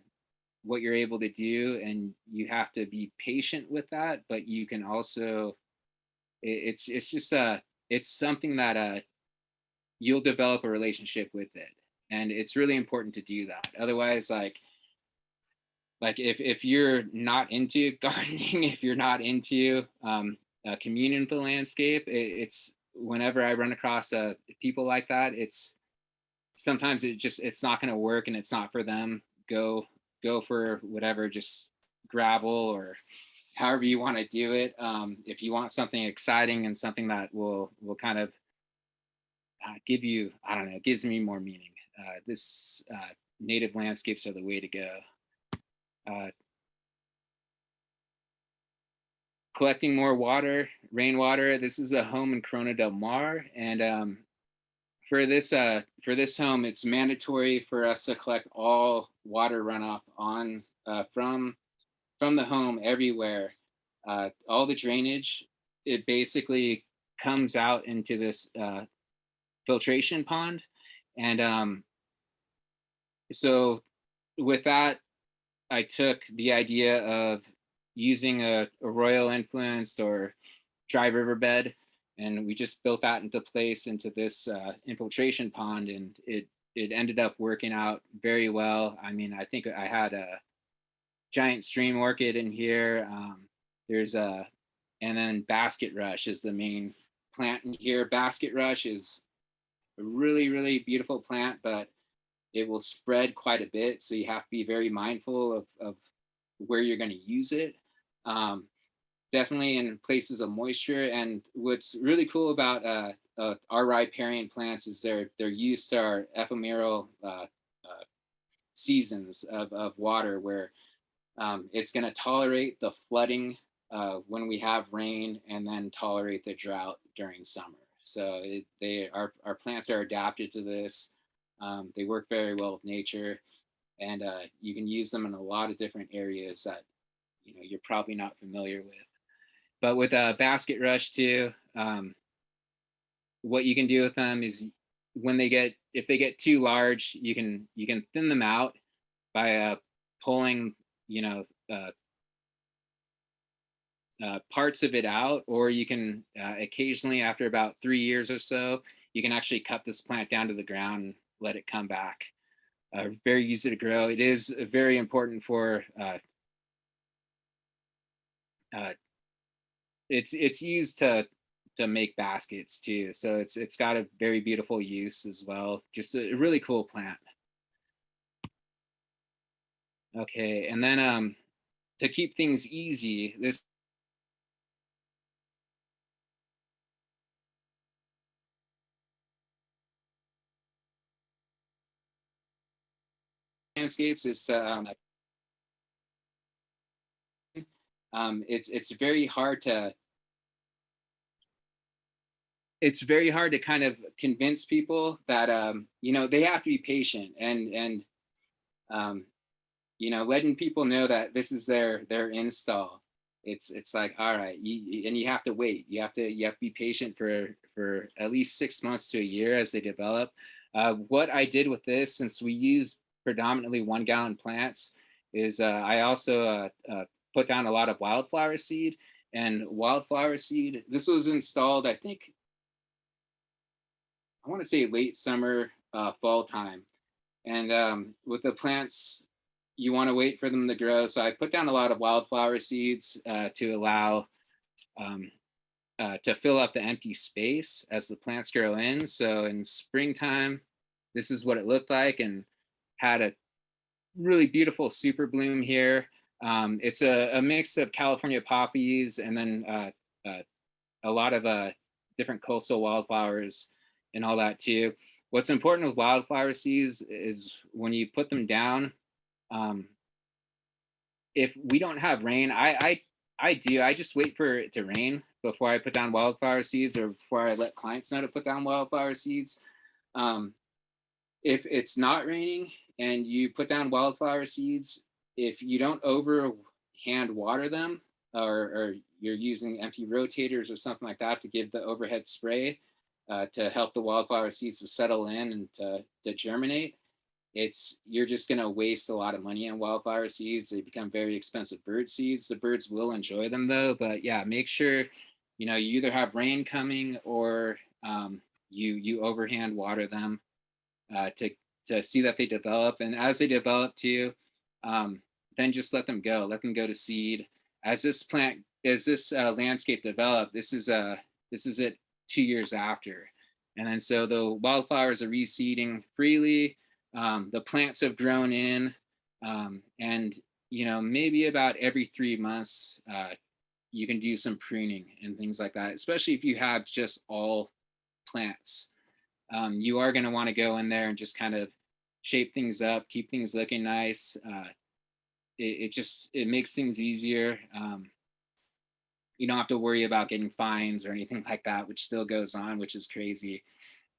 what you're able to do. And you have to be patient with that, but you can also, it's just it's something that you'll develop a relationship with it. And it's really important to do that. Otherwise, like if you're not into gardening, if you're not into communion with the landscape, it's whenever I run across people like that, it's sometimes it's not going to work, and it's not for them. Go for whatever, just gravel or however you want to do it. If you want something exciting and something that will kind of give you, I don't know, gives me more meaning. This native landscapes are the way to go. Collecting more water, rainwater. This is a home in Corona del Mar, and for this home, it's mandatory for us to collect all water runoff on from the home everywhere. All the drainage, it basically comes out into this filtration pond, and so with that, I took the idea of using a royal influenced or dry riverbed, and we just built that into place into this infiltration pond, and it ended up working out very well. I mean, I think I had a giant stream orchid in here. There's a, and then basket rush is the main plant in here. Basket rush is a really, really beautiful plant, but it will spread quite a bit. So you have to be very mindful of where you're going to use it. Definitely in places of moisture. And what's really cool about our riparian plants is they're used to our ephemeral seasons of water, where it's going to tolerate the flooding when we have rain, and then tolerate the drought during summer. So our plants are adapted to this. They work very well with nature, and you can use them in a lot of different areas that you're probably not familiar with. But with a basket rush too, what you can do with them is if they get too large, you can thin them out by pulling parts of it out, or you can occasionally, after about 3 years or so, you can actually cut this plant down to the ground and let it come back. Very easy to grow. It is very important for it's used to make baskets too. So it's got a very beautiful use as well. Just a really cool plant. Okay, and then to keep things easy, this landscapes is it's very hard to kind of convince people that they have to be patient, and letting people know that this is their install. It's like, all right, and you have to wait. You have to be patient for at least 6 months to a year as they develop. What I did with this, since we use predominantly 1 gallon plants, is I also put down a lot of wildflower seed. And wildflower seed, this was installed, I think, I want to say late summer, fall time. And with the plants, you want to wait for them to grow. So I put down a lot of wildflower seeds to allow to fill up the empty space as the plants grow in. So in springtime, this is what it looked like, and had a really beautiful super bloom here. It's a mix of California poppies, and then a lot of different coastal wildflowers and all that too. What's important with wildflower seeds is when you put them down, if we don't have rain, I just wait for it to rain before I put down wildflower seeds, or before I let clients know to put down wildflower seeds. If it's not raining and you put down wildflower seeds, if you don't overhand water them, or you're using empty rotators or something like that to give the overhead spray to help the wildflower seeds to settle in and to germinate, you're just going to waste a lot of money on wildflower seeds. They become very expensive bird seeds. The birds will enjoy them though, but yeah, make sure you either have rain coming, or you overhand water them to see that they develop. And as they develop too, then just let them go to seed. As this landscape developed, this is it 2 years after. And then so the wildflowers are reseeding freely. The plants have grown in, and maybe about every 3 months you can do some pruning and things like that, especially if you have just all plants. You are going to want to go in there and just kind of shape things up, keep things looking nice. It makes things easier. You don't have to worry about getting fines or anything like that, which still goes on, which is crazy.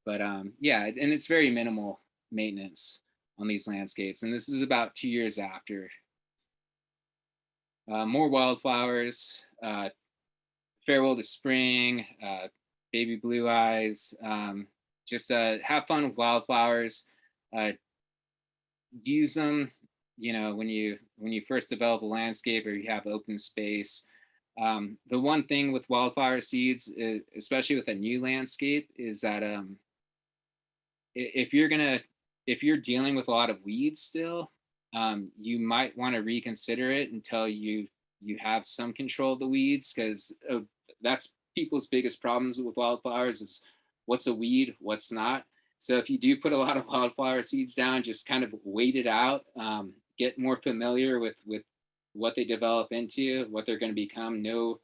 But yeah, and it's very minimal maintenance on these landscapes. And this is about 2 years after. More wildflowers, farewell to spring, baby blue eyes. Just have fun with wildflowers. Use them you know, when you first develop a landscape or you have open space, the one thing with wildflower seeds, especially with a new landscape, is that if you're gonna if you're dealing with a lot of weeds still, you might want to reconsider it until you have some control of the weeds, because that's people's biggest problems with wildflowers is what's a weed, what's not. So if you do put a lot of wildflower seeds down, just kind of wait it out, get more familiar with what they develop into, what they're going to become, know,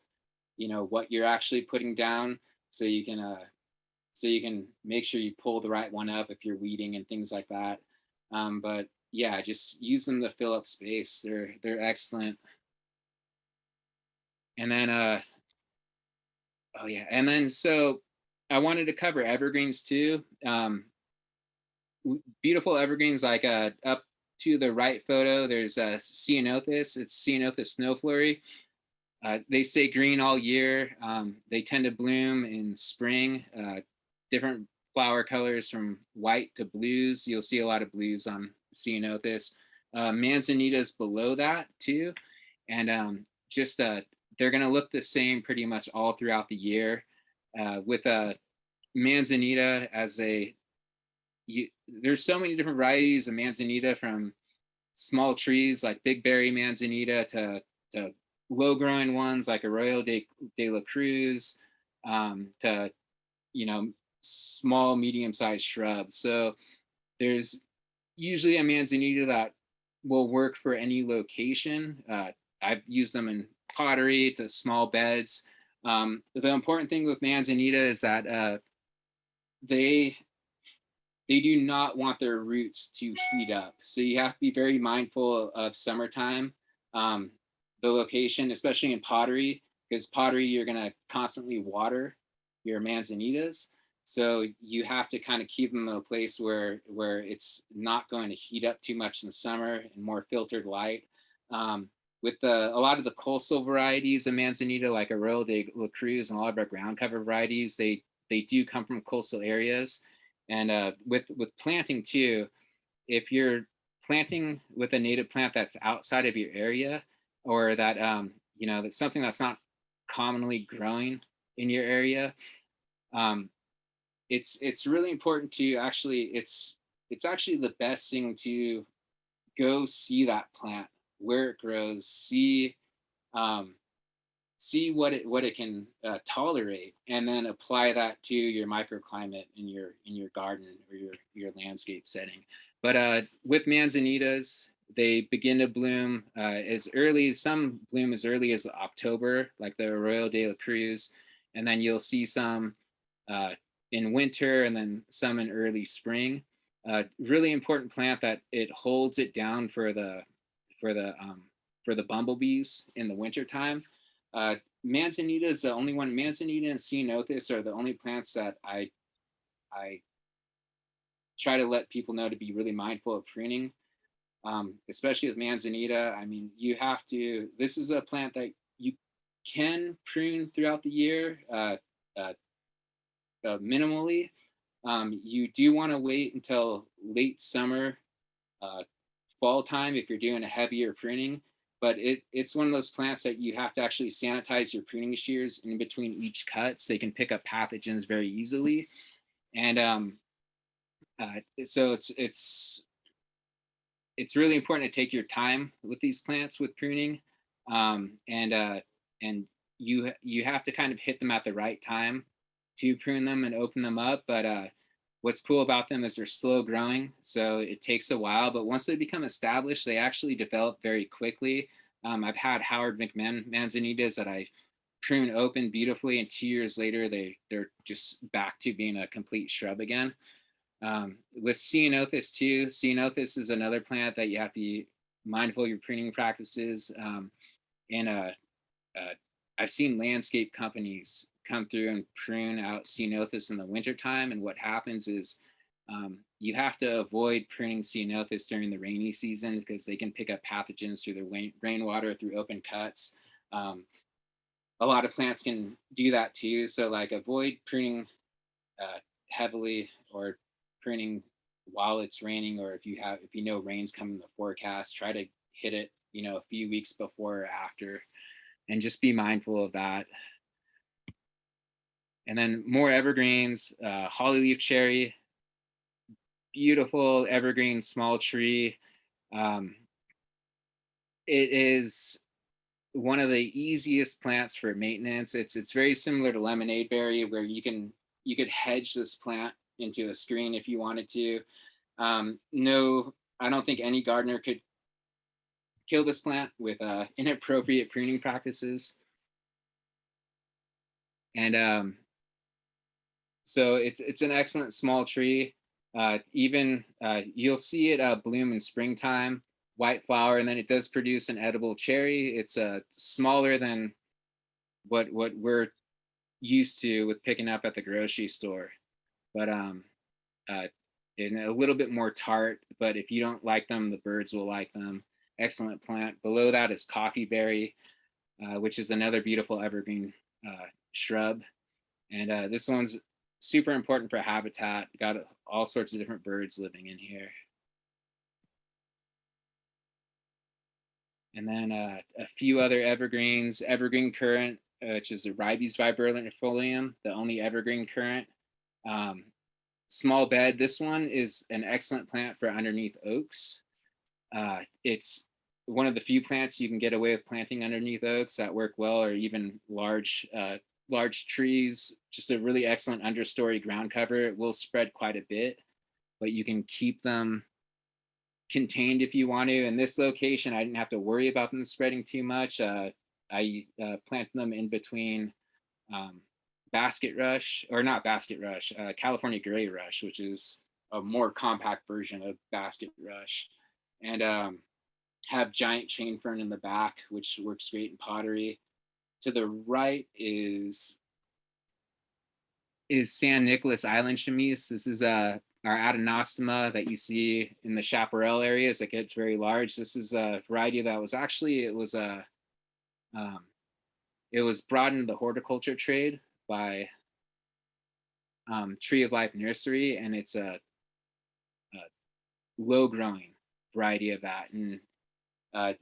you know, what you're actually putting down, so you can make sure you pull the right one up if you're weeding and things like that. But yeah, just use them to fill up space. They're excellent. And then oh yeah, and then so I wanted to cover evergreens too. Beautiful evergreens, like up to the right photo, there's Ceanothus. It's Ceanothus snowflurry. They stay green all year. They tend to bloom in spring, different flower colors from white to blues. You'll see a lot of blues on Ceanothus. Manzanitas below that too. And just they're going to look the same pretty much all throughout the year. With a Manzanita as there's so many different varieties of Manzanita, from small trees like big berry Manzanita to low growing ones like Arroyo de la Cruz, to, you know, small, medium sized shrubs. So there's usually a Manzanita that will work for any location. I've used them in pottery to small beds. The important thing with Manzanita is that they do not want their roots to heat up. So you have to be very mindful of summertime, the location, especially in pottery, because pottery, you're gonna constantly water your Manzanitas. So you have to kind of keep them in a place where it's not going to heat up too much in the summer, and more filtered light. With a lot of the coastal varieties of Manzanita, like Arroyo de la Cruz and a lot of our ground cover varieties, they do come from coastal areas. And with planting too, if you're planting with a native plant that's outside of your area, or that you know, that's something that's not commonly growing in your area, it's really important to actually, it's actually the best thing to go see that plant, where it grows, see what it can tolerate, and then apply that to your microclimate in your garden or your landscape setting. But with Manzanitas, they begin to bloom as early, some bloom as early as October, like the Arroyo de la Cruz, and then you'll see some in winter, and then some in early spring. Really important plant that it holds it down for the bumblebees in the wintertime. Manzanita is the only one. Manzanita and Ceanothus are the only plants that I try to let people know to be really mindful of pruning, especially with Manzanita. I mean, you have to. This is a plant that you can prune throughout the year, minimally. You do want to wait until late summer, fall time if you're doing a heavier pruning. But it's one of those plants that you have to actually sanitize your pruning shears in between each cut, so they can pick up pathogens very easily. And so it's really important to take your time with these plants with pruning, and you have to kind of hit them at the right time to prune them and open them up. But what's cool about them is they're slow growing, so it takes a while, but once they become established, they actually develop very quickly. I've had Howard McMahon Manzanitas that I prune open beautifully, and 2 years later, they're just back to being a complete shrub again. With Ceanothus too, Ceanothus is another plant that you have to be mindful of your pruning practices. And I've seen landscape companies come through and prune out Ceanothus in the wintertime, and what happens is you have to avoid pruning Ceanothus during the rainy season, because they can pick up pathogens through the rainwater, through open cuts. A lot of plants can do that too, so like avoid pruning heavily, or pruning while it's raining, or if you know rain's coming in the forecast, try to hit it, you know, a few weeks before or after, and just be mindful of that. And then more evergreens, hollyleaf cherry, beautiful evergreen small tree. It is one of the easiest plants for maintenance. It's very similar to lemonade berry, where you could hedge this plant into a screen if you wanted to. No, I don't think any gardener could kill this plant with inappropriate pruning practices. And so it's an excellent small tree. Even you'll see it bloom in springtime, white flower, and then it does produce an edible cherry. It's smaller than what we're used to with picking up at the grocery store, but and a little bit more tart. But if you don't like them, the birds will like them. Excellent plant. Below that is coffee berry, which is another beautiful evergreen shrub, and this one's super important for habitat. Got all sorts of different birds living in here. And then a few other evergreens, evergreen currant, which is a ribes viburnifolium, the only evergreen currant. Small bed, this one is an excellent plant for underneath oaks. It's one of the few plants you can get away with planting underneath oaks that work well, or even large trees. Just a really excellent understory ground cover. It will spread quite a bit, but you can keep them contained if you want to. In this location, I didn't have to worry about them spreading too much. I planted them in between basket rush, or not basket rush, California gray rush, which is a more compact version of basket rush, and have giant chain fern in the back, which works great in pottery. To the right is San Nicolas Island chamise. This is our adenostoma that you see in the chaparral areas that gets very large. This is a variety that was actually, it was brought into the horticulture trade by Tree of Life Nursery, and it's a low growing variety of that, and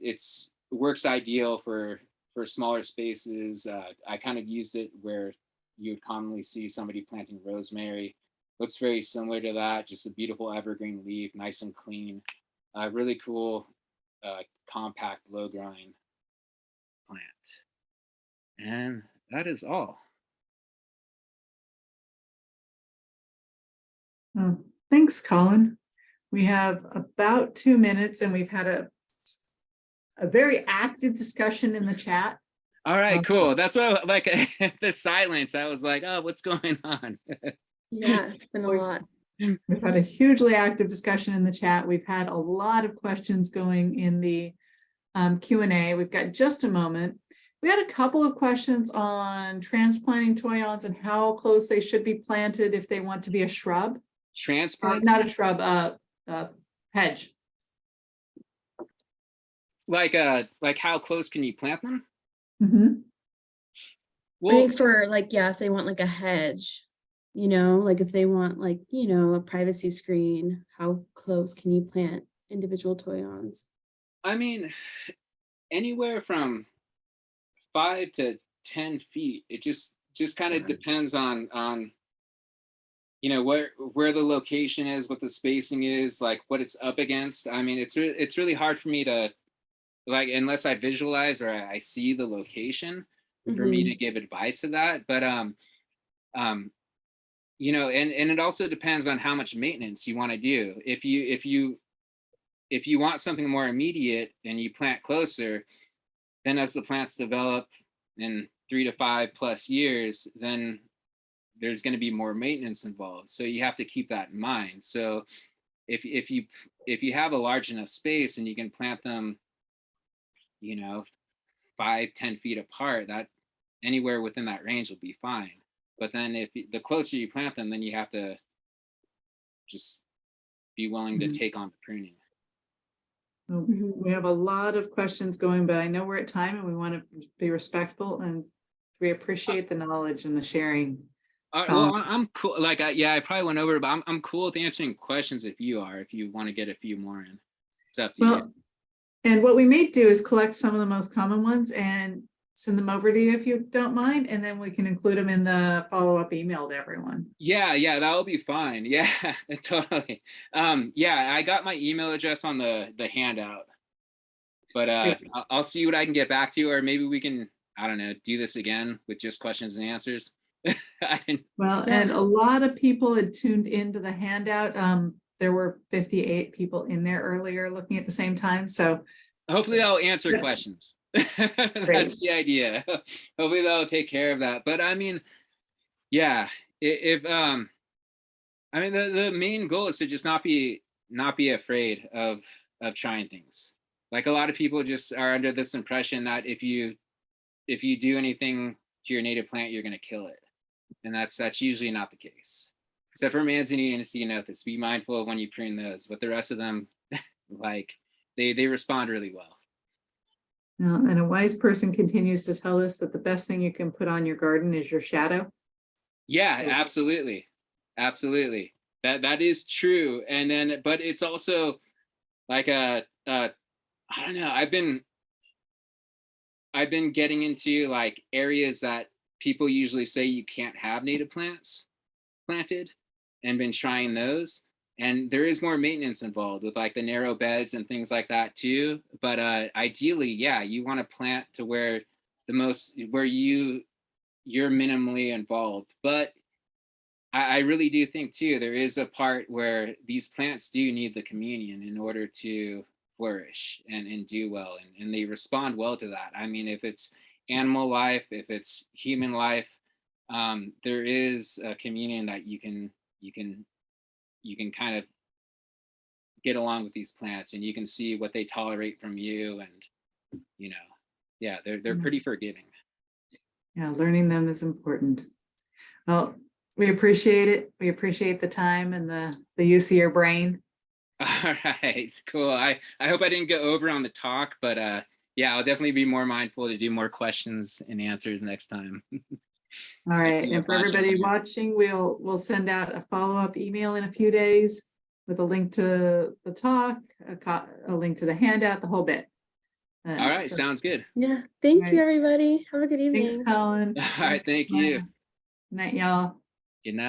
it's works ideal for smaller spaces. I kind of used it where you would commonly see somebody planting rosemary. Looks very similar to that, just a beautiful evergreen leaf, nice and clean. Really cool, compact, low-growing plant. And that is all. Oh, thanks, Colin. We have about 2 minutes, and we've had a very active discussion in the chat. All right, cool. That's what, like, the silence. I was like, oh, what's going on? Yeah, it's been a lot. We've had a hugely active discussion in the chat. We've had a lot of questions going in the Q&A. We've got just a moment. We had a couple of questions on transplanting toyons and how close they should be planted if they want to be a shrub. Transplant? Not a shrub, hedge. Like how close can you plant them? Mm-hmm. Well, I think for like, yeah, if they want like a hedge, you know, like if they want like, you know, a privacy screen, how close can you plant individual toyons? I mean, anywhere from 5 to 10 feet. It just kind of depends on you know where the location is, what the spacing is, like what it's up against. I mean, it's really hard for me to, like, unless I visualize or I see the location, for me to give advice to that. But you know, and it also depends on how much maintenance you want to do. If you want something more immediate and you plant closer, then as the plants develop in 3 to 5 plus years, then there's going to be more maintenance involved. So you have to keep that in mind. So if you have a large enough space and you can plant them, you know, 5-10 feet apart, that anywhere within that range will be fine. But then if the closer you plant them, then you have to just be willing to take on the pruning. We have a lot of questions going, but I know we're at time and we want to be respectful, and we appreciate the knowledge and the sharing. Well, I'm cool. Like, yeah, I probably went over it, but I'm cool with answering questions if you want to get a few more in. It's up to you. Well, and what we may do is collect some of the most common ones and send them over to you if you don't mind, and then we can include them in the follow-up email to everyone. Yeah, that'll be fine. Yeah, totally. Yeah, I got my email address on the handout, but I'll see what I can get back to you, or maybe we can, I don't know, do this again with just questions and answers. Well, and a lot of people had tuned into the handout. There were 58 people in there earlier looking at the same time. So hopefully I'll answer questions. That's the idea. Hopefully they'll take care of that. But I mean, yeah, if I mean the main goal is to just not be afraid of trying things. Like, a lot of people just are under this impression that if you do anything to your native plant, you're going to kill it. And that's usually not the case. Except for Manzanita and Ceanothus. Be mindful of when you prune those, but the rest of them, like, they respond really well. and a wise person continues to tell us that the best thing you can put on your garden is your shadow. Yeah, absolutely. Absolutely. That is true. And then, but it's also like I don't know, I've been getting into like areas that people usually say you can't have native plants planted, and been trying those. And there is more maintenance involved with like the narrow beds and things like that too. But ideally, yeah, you want to plant to where you're minimally involved. But I really do think too, there is a part where these plants do need the communion in order to flourish and do well. And they respond well to that. I mean, if it's animal life, if it's human life, there is a communion that you can kind of get along with these plants, and you can see what they tolerate from you, and yeah, they're pretty forgiving. Yeah, learning them is important. Well, we appreciate it. We appreciate the time and the use of your brain. All right, cool. I hope I didn't go over on the talk, but yeah, I'll definitely be more mindful to do more questions and answers next time. All right, and for everybody watching, we'll send out a follow-up email in a few days with a link to the talk, a link to the handout, the whole bit. All right, sounds good. Yeah, thank you, everybody. Have a good evening. Thanks, Colin. All right, thank you. Good night, y'all. Good night.